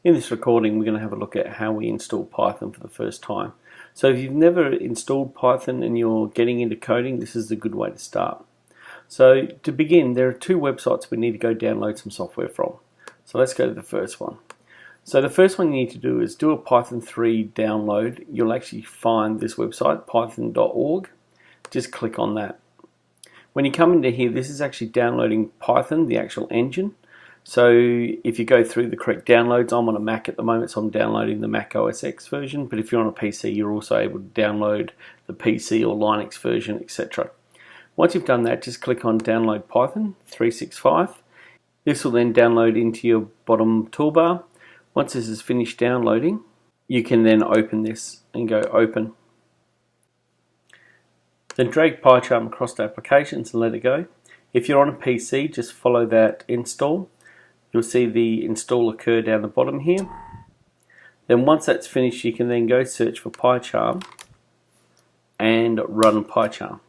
In this recording, we're going to have a look at how we install Python for the first time. So if you've never installed Python and you're getting into coding, this is a good way to start. So to begin, there are two websites we need to go download some software from. So let's go to the first one. So the first one you need to do is do a Python 3 download. You'll actually find this website, python.org. Just click on that. When you come into here, this is actually downloading Python, the actual engine. So if you go through the correct downloads, I'm on a Mac at the moment, so I'm downloading the Mac OS X version, but if you're on a PC, you're also able to download the PC or Linux version, etc. Once you've done that, just click on Download Python 365. This will then download into your bottom toolbar. Once this is finished downloading, you can then open this and go Open. Then drag PyCharm across to Applications and let it go. If you're on a PC, just follow that install. You'll see the install occur down the bottom here. Then once that's finished, you can then go search for PyCharm and run PyCharm.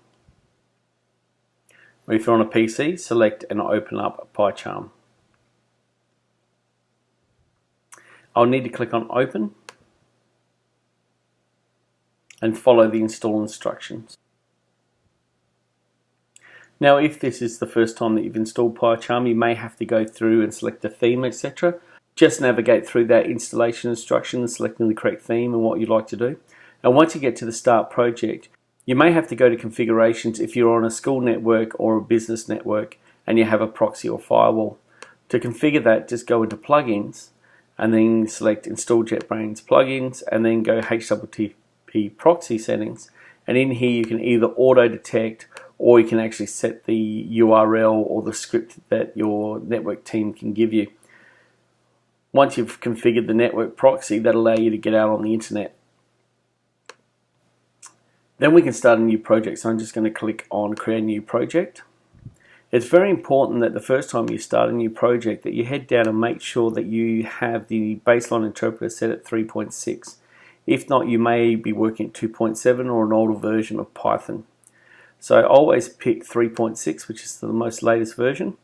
Or if you're on a PC, select and open up PyCharm. I'll need to click on Open and follow the install instructions. Now, if this is the first time that you've installed PyCharm, you may have to go through and select a theme, etc. Just navigate through that installation instructions, selecting the correct theme and what you'd like to do. And once you get to the Start Project, you may have to go to Configurations if you're on a school network or a business network and you have a proxy or firewall. To configure that, just go into Plugins and then select Install JetBrains Plugins and then go HTTP Proxy Settings. And in here you can either auto-detect or you can actually set the URL or the script that your network team can give you. Once you've configured the network proxy, that'll allow you to get out on the internet. Then we can start a new project. So I'm just going to click on Create a New Project. It's very important that the first time you start a new project that you head down and make sure that you have the baseline interpreter set at 3.6. If not, you may be working at 2.7 or an older version of Python. So always pick 3.6, which is the most latest version.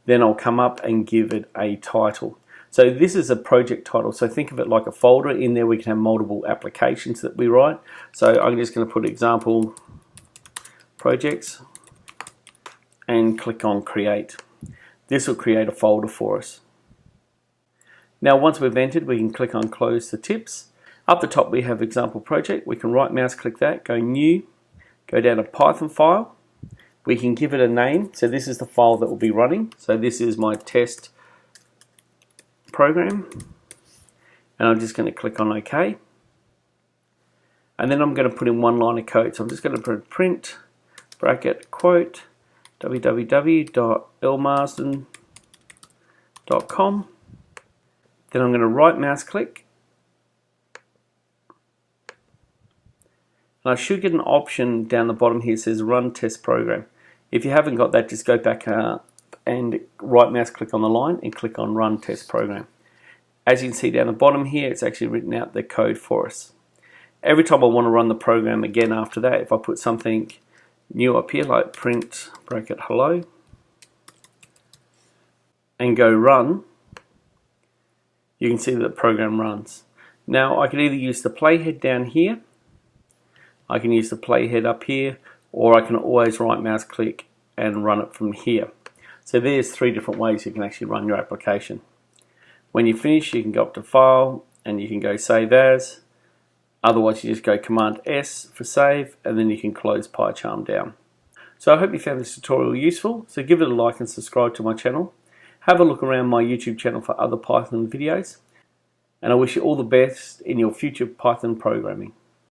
Then I'll come up and give it a title. So this is a project title. So think of it like a folder. In there we can have multiple applications that we write. So I'm just going to put example projects and click on Create. This will create a folder for us. Now once we've entered, we can click on Close the Tips. Up the top we have example project. We can right mouse click that, go New. Go down to Python file. We can give it a name. So this is the file that will be running. So this is my test program. And I'm just going to click on OK. And then I'm going to put in one line of code. So I'm just going to put print bracket quote www.elmarsden.com. Then I'm going to right mouse click. And I should get an option down the bottom here that says Run Test Program. If you haven't got that, just go back and right mouse click on the line and click on Run Test Program. As you can see down the bottom here, it's actually written out the code for us. Every time I want to run the program again after that, if I put something new up here like print bracket hello and go run, you can see that the program runs. Now I can either use the playhead down here, I can use the playhead up here, or I can always right mouse click and run it from here. So there's three different ways you can actually run your application. When you finish, you can go up to File and you can go Save As. Otherwise you just go Command S for save and then you can close PyCharm down. So I hope you found this tutorial useful. So give it a like and subscribe to my channel. Have a look around my YouTube channel for other Python videos. And I wish you all the best in your future Python programming.